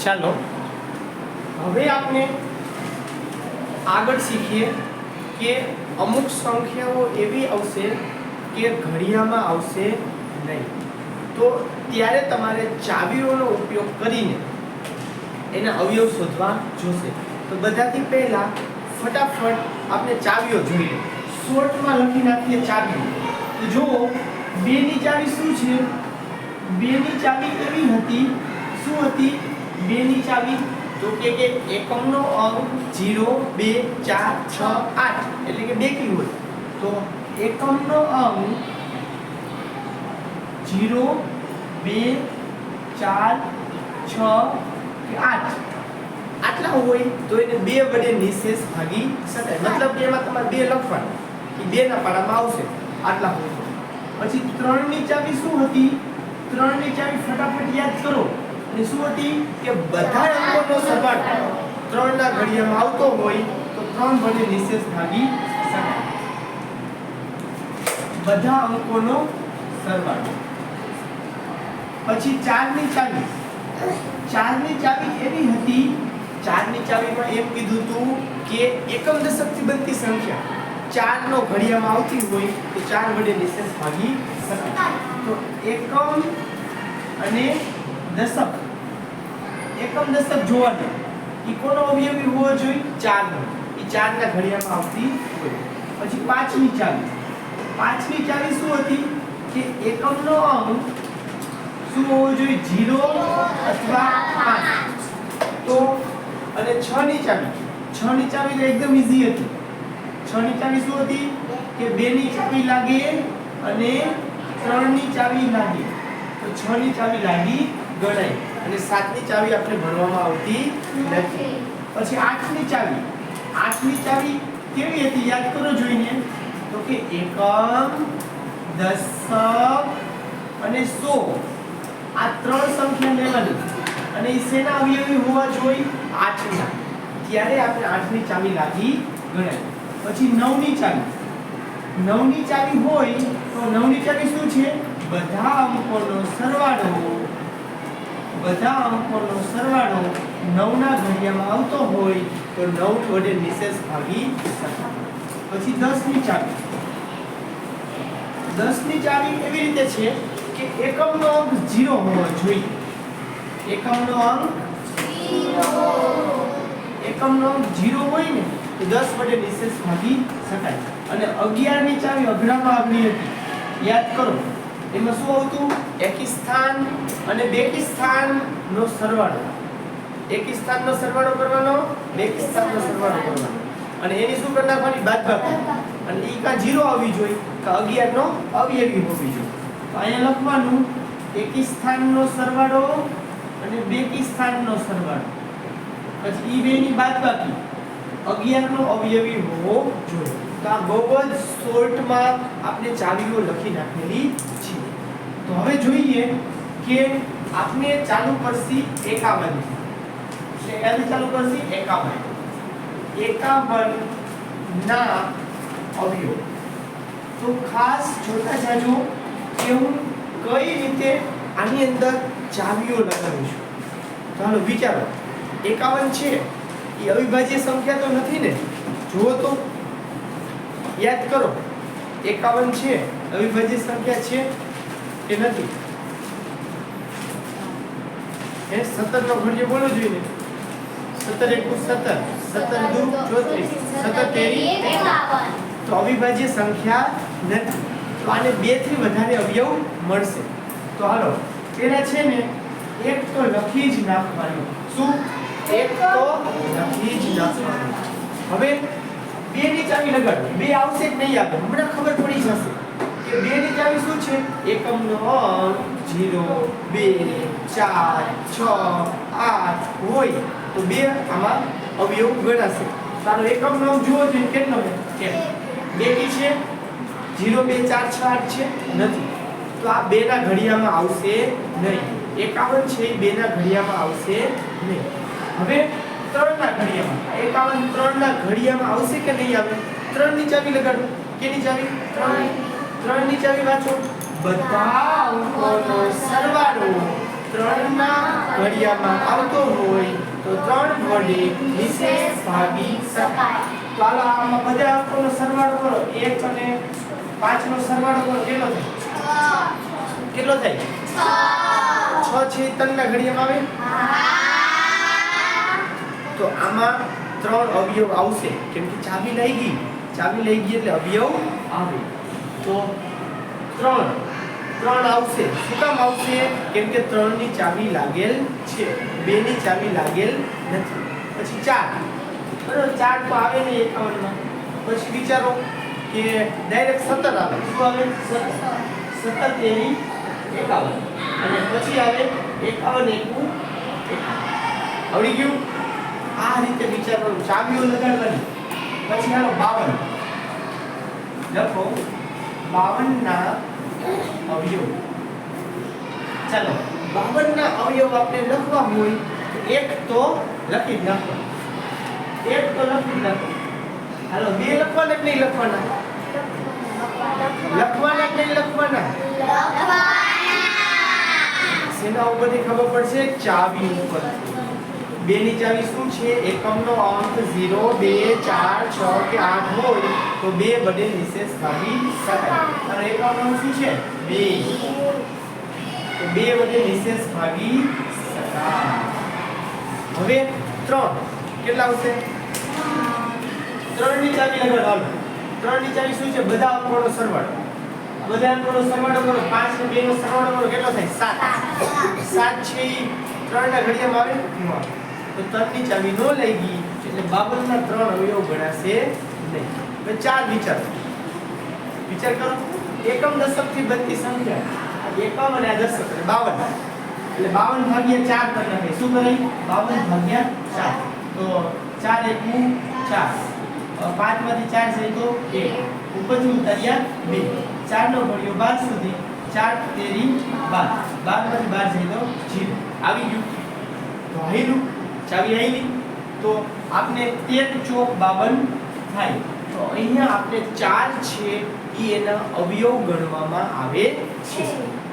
ચાલો હવે આપણે આગળ શીખીએ કે અમુક સંખ્યાઓ એવી આવશે કે ઘડિયામાં આવશે નહીં, તો ત્યારે તમારે ચાવીઓનો ઉપયોગ કરીને એના અવયવ શોધવા જોશે. તો બધાથી પહેલા ફટાફટ આપણે ચાવીઓ જોઈએ. શોર્ટમાં લખી નાખીએ ચાવીઓ. તો જુઓ, 2 ની ચાવી શું છે? 2 ની ચાવી એવી હતી, શું હતી 2 ની ચાવી? તો કે એકમનો અંક 0 2 4 6 8 એટલે કે બેકી હોય. તો એકમનો અંક 0 2 4 6 8 આટલા હોય તો એને 2 વડે નિશેષ ભાગી શકાય. મતલબ કે એમાં તમારે 2 લખવાનું, એ 2 ના પાડામાં આવશે આટલા હોય. પછી 3 ની ચાવી શું હતી? 3 ની ચાવી ફટાફટ યાદ કરો. અને શું હતી કે બધા અંકોનો સરવાળો 3 ના ઘડિયામાં આવતો હોય તો 3 વડે નિશેષ ભાગી શકાય. બધા અંકોનો સરવાળો. પછી 4 ની ચાવી. 4 ની ચાવી એવી હતી, 4 ની ચાવીમાં એમ કીધું હતું કે એકમ દશકથી બનતી સંખ્યા 4 નો ઘડિયામાં આવતી હોય તો 4 વડે નિશેષ ભાગી શકાય. તો એકમ અને દશક, એકમ દશક જોવાનું એ કોનો અવયવી હોવો જોઈએ? 4 નો. એ 4 ના ઘડિયામાં આવતી હોય. પછી 5 ની ચાવી. 5 ની ચાવી શું હતી કે એકમનો અંક શું હોવો જોઈએ? 0 અથવા 5. તો અને 6 ની ચાવી. 6 ની ચાવી તો એકદમ ઈઝી હતી. 6 ની ચાવી શું હતી કે 2 ની ચાવી લાગે અને 3 ની ચાવી લાગે તો 6 ની ચાવી લાગી ગણાય. અને 7 ની ચાવી આપણે ભણવામાં આવતી નથી. પછી 8 ની ચાવી. 8 ની ચાવી કેવી હતી યાદ કરો જોઈને. તો કે એકમ, દશક અને 100 આ 3 સંખ્યા લેવાની અને એ શેના અવયવી હોવા જોઈએ? 8 ના. ત્યારે આપણે 8 ની ચાવી લાગી ગણાય. પછી 9 ની ચાવી. 9 ની ચાવી હોય તો 9 ની ચાવી શું છે? બધા અંકોનો સરવાળો, બધા અંકોનો સરવાળો 9 ના ઘડિયામાં આવતો હોય તો 9 વડે નિશેષ ભાગી શકાય. પછી 10 ની ચાવી. 10 ની ચાવી એવી રીતે છે કે એકમનો અંક 0 હોવો જોઈએ. એકમનો અંક 0, એકમનો અંક 0 હોય ને તો 10 વડે નિશેષ ભાગી શકાય. અને 11 ની ચાવી અઘરામાં અઘરી હતી, યાદ કરો. એમાં શું આવતું? એકી સ્થાન અને બેકી સ્થાનનો સરવાળો. એકી સ્થાનનો સરવાળો કરવાનો, બેકી સ્થાનનો સરવાળો કરવાનો અને એની શું કરી નાખવાની? બાદબાકી. અને ઈ કા 0 આવવી જોઈએ કા 11 નો અવયવી હોવી જોઈએ. તો અહીંયા લખવાનું એકી સ્થાનનો સરવાળો અને બેકી સ્થાનનો સરવાળો. પછી ઈ બેની બાદબાકી 11 નો અવયવી હોવો જોઈએ. તો આ બહુ જ શોર્ટમાં આપણે ચાવીઓ લખી નાખેલી છે. તો હવે જોઈએ કે આપણે ચાલુ કરશી 51. એટલે ક્યાંથી ચાલુ કરશી? 51. 51 ના અવયવ. તો ખાસ જોતા જાજો કે હું કઈ રીતે આની અંદર ચાવીઓ લગાવીશ. ચાલો વિચારો. 51 છે એ અવિભાજ્ય સંખ્યા તો નથી ને? જુઓ તો, યાદ કરો. 51 છે અવિભાજ્ય સંખ્યા છે કે નથી? એ 17 નો ઘડિયો બોલો જોઈએ. 17 × 17, 17 × 2 = 34, 17 × 51. તો અવિભાજ્ય સંખ્યા નથી. તો આને 2 થી વધારે અવયવ મળશે. તો હાલો પેલા છે ને એક તો લખી જ નાખવાનું. શું? એક તો લખી જ નાખવાનું. હવે 2 ની ચાવી લગાડો. 2 આવશે કે નહીં આવે હમણાં ખબર પડી જશે કે 2 ની ચાવી શું છે? એકમનો અંક 0 2 4 6 8 હોય તો 2 આમાં અવયવ ગણાશે. તારો એકમનો અંક જુઓ જોઈએ કેટલો છે? 2 છે. 0 2 4 6 8 છે? નથી. તો આ 2 ના ઘડિયામાં આવશે નહીં. 51 છે એ 2 ના ઘડિયામાં આવશે નહીં. હવે 3 ના ઘડિયામાં 51 3 ના ઘડિયામાં આવશે કે નહીં આવે? 3 ની ચાવી લગાડો. કેની ચાવી? 3 ની ચાવી વાંચો. બધા અંકોનો સરવાળો 3 ના ઘડિયામાં આવતો હોય તો 3 વડે નિશેષ ભાગી શકાય. તો હાલો આમાં બધા અંકોનો સરવાળો કરો. 1 અને 5 નો સરવાળો કરો. કેટલો થાય? કેટલો થાય? 6 છે 3 ના ઘડિયામાં આવે. તો આમાં 3 અવયવ આવશે કેમ કે ચાવી લઈ ગઈ એટલે અવયવ આવે. તો 3 આવશે. શું કામ આવશે? કેમ કે 3 ની ચાવી લાગેલ છે, 2 ની ચાવી લાગેલ નથી. પછી 4 બરાબર, 4 તો આવે ને 51 માં. પછી વિચારો કે ડાયરેક્ટ 17 આવે. શું આવે? 17 તેરી 51 અને પછી આવે 51 એકુ 51. આવડી ગયું? આ રીતે વિચારવાનું, ચાવીઓ લગાડવાની. પછી હાલો 52 લખો. 52 ના અવયવ. ચાલો 52 ના અવયવ આપણે લખવા હોય તો એક તો લખી જ નાખો. હાલો 2 લખવાના કે નહીં લખવાના? લખવાના કે નહીં લખવાના? શેના ઉપરથી ખબર પડશે? ચાવી ઉપર. 2 ની ચાવી શું છે? એકમનો અંક 0, 2, 4, 6 કે 8 હોય તો 2 વડે નિશેષ ભાગી શકાય. અને એકમનો અંક શું છે? 2. તો 2 વડે નિશેષ ભાગી શકાય. હવે 3 કેટલા આવશે? 3 ની ચાવી લગાડો. 3 ની ચાવી શું છે? બધા અંકોનો સરવાળો. બધા અંકોનો સરવાળો કરો. 5 ને 2 નો સરવાળો કરો. કેટલો થાય? 7. 7 છે ઈ 3 ના ઘડિયામાં આવે ન. તો 3 ની ચાવી નો લઈ ગઈ એટલે 52 ના 3 અવયવ ગણાશે નહીં. હવે 4 વિચાર કરો. એકમ દશક થી બનતી સંખ્યા એકમ અને આ દશક એટલે 52. એટલે 52 ભાગ્યા 4 કરી નાખે. શું કરે? 52 ભાગ્યા 4. તો 4 એકુ 4. 5 માંથી 4 છે તો 1. ઉપરથી ઉતાર્યા 2. 4 નો ઘડિયો 12 સુધી. 4 તેરી 12. 12 માંથી 12 છે તો 0. આવી ગયું. તો આયલું ચાવી આયલી તો આપણે 13 ચોક 52 થાય. તો અહીંયા આપણે 4 છે ઈ એના અવયવ ગણવામાં આવે છે.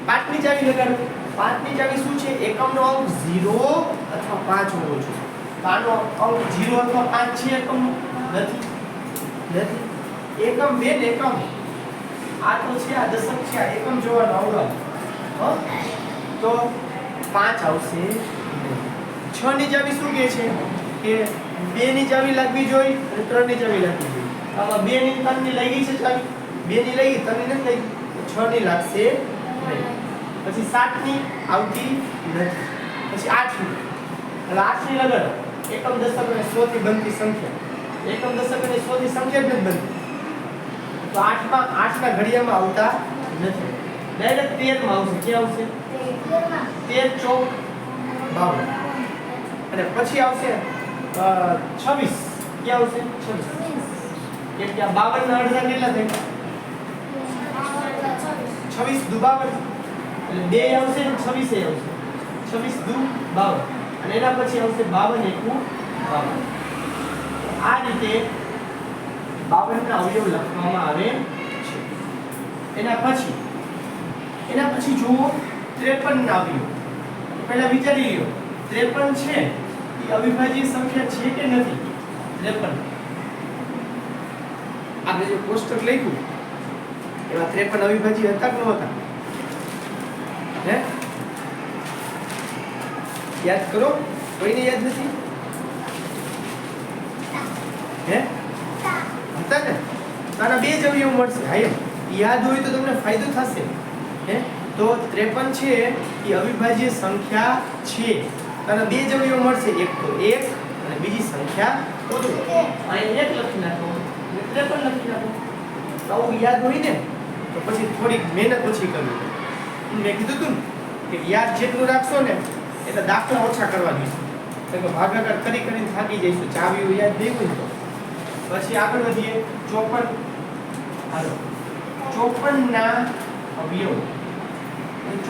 5 ની ચાવી લગાડો. 5 ની ચાવી શું છે? એકમનો અંક 0 અથવા 5 હોવો જોઈએ. તો આનો અંક 0 અથવા 5 છે એકમનો? નથી. એકમ 2 ને એકમ. આ તો છે આ દશક છે આ એકમ જોવાનો આવડો. તો 5 આવશે. 6 ની ચાવી શું કહે છે? કે 2 ની ચાવી લાગવી જોઈએ અને 3 ની ચાવી લાગવી જોઈએ. આમાં 2 ની 3 ની લઈ ગઈ છે ચાવી. 2 ની લઈ ગઈ 3 ની નથી લઈ ગઈ. 6 ની લાગશે નહીં. પછી 7 ની આવતી નથી. પછી 8 ની. એટલે 8 ની લગાડો. એકમ દશક અને 100 થી બનતી સંખ્યા. એકમ દશક અને 100 થી સંખ્યા જ નથી બનતી. તો 8 ના ઘડિયામાં આવતા નથી. ડાયરેક્ટ 13 માં આવશે. ક્યાં આવશે? 13 ચોક 52. અને પછી આવશે 26. ક્યાં આવશે? 26. કેમ કે આ 52 ના અડધા કેટલા થાય? 26 દુ 52. એટલે 2 આવશે ને 26 એ આવશે. 26 દુ 52. અને એના પછી આવશે 52 એકુ 52. આ રીતે 52 ના અવયવ લખવામાં આવે છે. એના પછી જુઓ 53 ના અવયવ. પહેલા વિચારી લ્યો 53 છે એ અવિભાજ્ય સંખ્યા છે કે નથી? 53 આપણે જે કોષ્ટક લખ્યું એમાં 53 અવિભાજ્ય હતા કે નહોતા? હે યાદ કરો. કોઈને યાદ નથી? હે હતા ને? તારા 2 જ અવયવ મળશે. હા યાદ હોય તો તમને ફાયદો થશે. હે તો 53 છે એ અવિભાજ્ય સંખ્યા છે. તારા 2 જ અવયવ મળશે. એક તો 1 અને બીજી સંખ્યા ઓછો. અહીં 1 લખી નાખો અને 53 લખી નાખો. તો આવું યાદ હોય ને તો પછી થોડીક મહેનત ઓછી કરવી. મેં કીધું તું કે યાદ જેટલું રાખશો ને એટલે દાખલા ઓછા કરવા જોઈએ. તો ભાગાકાર કરીને થાકી જઈશું. ચાવીઓ યાદ નહીં હોય તો. પછી આગળ વધીએ 54. હાલો 54 ના અવયવ.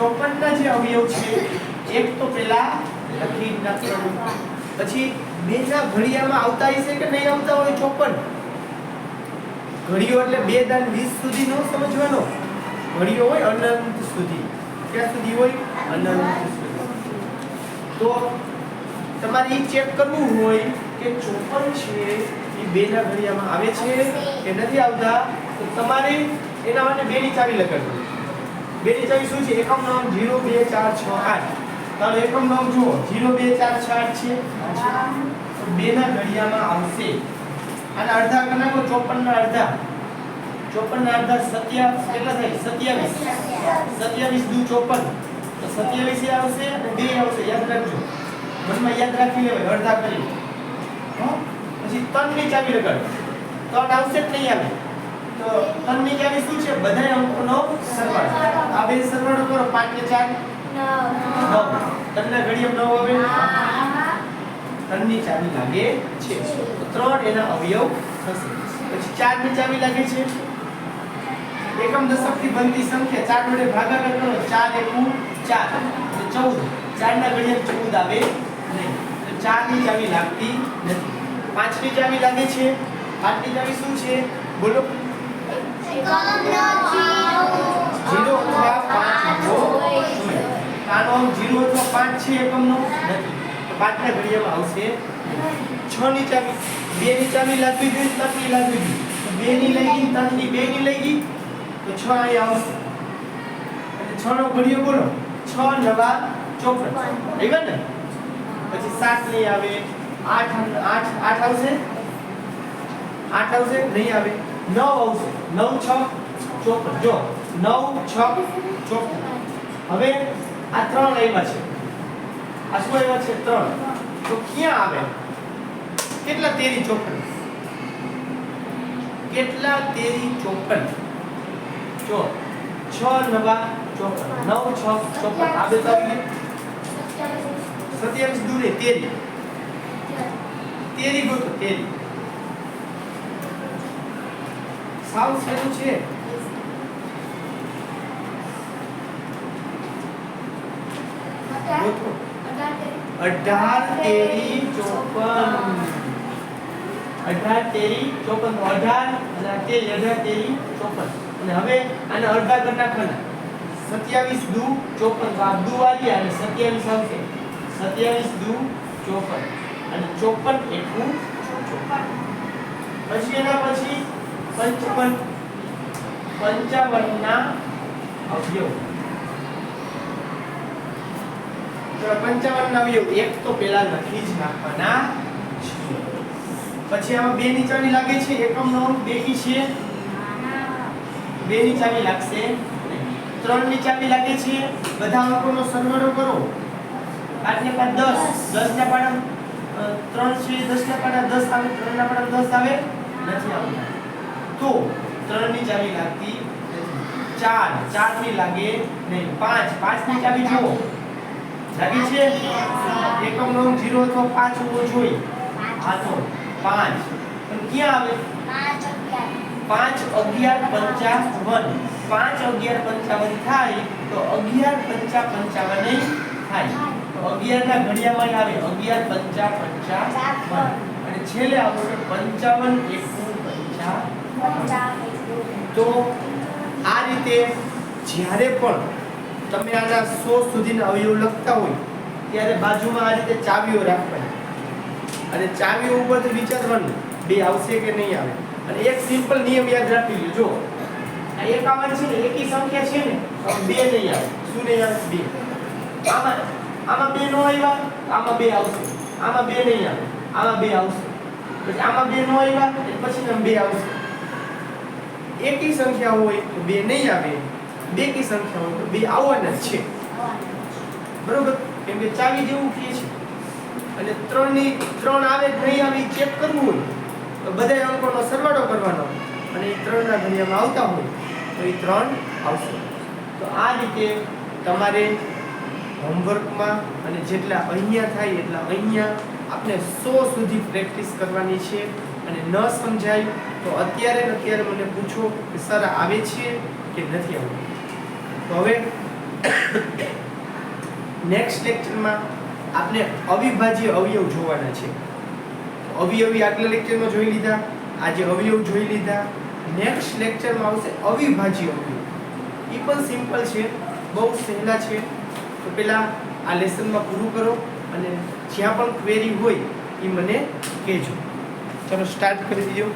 54 ના જે અવયવ છે એક તો પેલા લખી નાખવાનું. પછી 2 ના ઘડિયામાં આવતા હશે કે નહીં આવતા હોય? 54 ઘડિયો એટલે 2 દાન 20 સુધી નો સમજવાનો. ઘડિયો હોય અનંત સુધી. ક્યાં સુધી હોય? અનંત સુધી. તો તમારે એ ચેક કરવું હોય કે 54 છે એ 2 ના ઘડિયામાં આવે છે કે નથી આવતા, તો તમારે એના માટે 2 ની ચાવી લગાડવી. 2 ની ચાવી શું છે? એકમ નંગ 0 2 4 6 8. ચાલો એકમ નંગ જુઓ 0 2 4 6 8 છે. તો 2 ના ઘડિયામાં આવશે. અને અડધા કરી નાખો. 54 ના અડધા 54 ના અડધા 27 કેટલા થાય? 27. 27 દુ 54. તો 27 એ આવશે અને 2 આવશે. યાદ રાખજો, મનમાં યાદ રાખી લેવાય. અડધા કરી પછી 3 ની ચાવી લગાડો. 3 આવશે કે નહીં આવે? તો 3 ની ચાવી શું છે? બધાય અંકોનો સરવાળો. આ બે સરવાળો કરો. 5 ને 4 9. 3 ના ઘડિયામાં 9 આવે. 3 ની ચાવી લાગે છે તો 3 એના અવયવ થશે. પછી 4 ની ચાવી લાગે છે. એકમ દશકથી બનતી સંખ્યા 4 વડે ભાગાકાર કરો. 4 એકુ 4 એટલે 14. 4 ના ઘડિયામાં 14 આવે નહીં. તો 4 ની ચાવી લાગતી નથી. 5 ની ચાવી લાગે છે. 5 ની ચાવી શું છે? બોલો. 0 અથવા 5 હોવો જોઈએ. આનો 0 અથવા 5 છે એકમનો નથી. તો 5 ના ઘડિયામાં આવશે. 6 ની ચાવી 2 ની ચાવી લાગવી જોઈએ. 3 ની લાગવી જોઈએ. તો 2 ની લઈ ગઈ, 3 ની 2 ની લઈ ગઈ તો 6 અહીં આવશે. એટલે 6 નો ઘડિયો બોલો. 6 નવા 54 થઈ ગયું ને? પછી 7 નહીં આવે. 8 આવશે. 8 આવશે નહીં આવે. 9 આવશે. 9 6 54. જો 9 6 54. હવે આ 3 આવ્યા છે. આ શું આવ્યા છે? 3. તો ક્યાં આવે? કેટલા તેરી 54? કેટલા તેરી 54? જો 6 નવા 54. 9 6 54. આ બે તો આવી ગયા. 27 દૂરે તેરી. તેરી ગોતો. તેરી સાવ સહેલું છે. ગોતો. 18 તેરી 54. 18 તેરી 54. 18 અને તેરી 18 તેરી 54. અને હવે આને અડધા કરી નાખવાના. 27 દુ 54. આ દુ આવી અને 27 આવશે. 27 દુ 54 અને 54 એકુ 54. પછી એના પછી 55 ના અવયવ. તો 55 ના અવયવ એક તો પેલા લખી જ નાખવાના છે. પછી આમાં 2 ની ચાવી લાગે છે. એકમ નો 2 કી છે. 2 ની ચાવી લાગશે. 3 ની ચાવી લાગે છે. બધા અંકોનો સરવાળો કરો. 8 ને 5 10. 10 ના પાડા 3 છે. 10 ના પાડા 10 આવે. 3 ના પાડા 10 આવે નથી આવતા. તો 3 ની ચાવી લાગતી નથી. 4 ની લાગે નહીં. 5 ની ચાવી જુઓ લાગે છે. એકમ નો 0 અથવા 5 હોવો જોઈએ. હા તો 5 પણ ક્યાં આવે? 5 11 55. 5 11 55 થાય તો 11 5 55 નહીં થાય. તો 11 ના ઘડિયામાં આવે 11 5 55 અને છેલ્લે આવશે 55 એકુ 55. તો આ રીતે જ્યારે પણ તમે આના 100 સુધીના અવયવ લખતા હોય ત્યારે બાજુમાં આ રીતે ચાવીઓ રાખવાની અને ચાવીઓ ઉપરથી વિચારવાનું 2 આવશે કે નહીં આવે. અને એક સિમ્પલ નિયમ યાદ રાખી લો. જો આ એક આવવાનું છે ને, એકી સંખ્યા છે ને, 2 નહીં આવે. શું નહીં આવે? 2. આમાં 2 નો આવ્યા, આમાં 2 આવશે. આમાં 2 નહીં આવે, આમાં 2 આવશે. પછી આમાં 2 નો આવ્યા પછી આમાં 2 આવશે. એકી સંખ્યા હોય તો 2 નહીં આવે. બેકી સંખ્યા હોય તો 2 આવવાના જ છે. બરોબર? કેમ કે ચાવી જેવું કે છે. અને 3 આવે કે નહીં આવે ચેક કરવું હોય તો બધા અંકોનો સરવાળો કરવાનો અને એ 3 ના ઘડિયામાં આવતા હોય તો એ 3 આવશે. તો આ રીતે તમારે હોમવર્કમાં અને જેટલા અહીંયા થાય એટલા અહીંયા આપણે 100 સુધી પ્રેક્ટિસ કરવાની છે. અને ન સમજાય તો અત્યારે મને પૂછો કે સર આવે છે કે નથી આવતું. તો હવે નેક્સ્ટ લેક્ચરમાં આપણે અવિભાજ્ય અવયવ જોવાના છે. અવયવી આગલા લેક્ચરમાં જોઈ લીધા, આજે અવયવ જોઈ લીધા. નેક્સ્ટ લેક્ચરમાં આવશે અવિભાજ્ય અવયવ. એ પણ સિમ્પલ છે, બહુ સહેલા છે. તો પહેલા આ લેસનમાં પૂરું કરો અને જ્યાં પણ ક્વેરી હોય એ મને કહેજો. ચલો સ્ટાર્ટ કરી દો.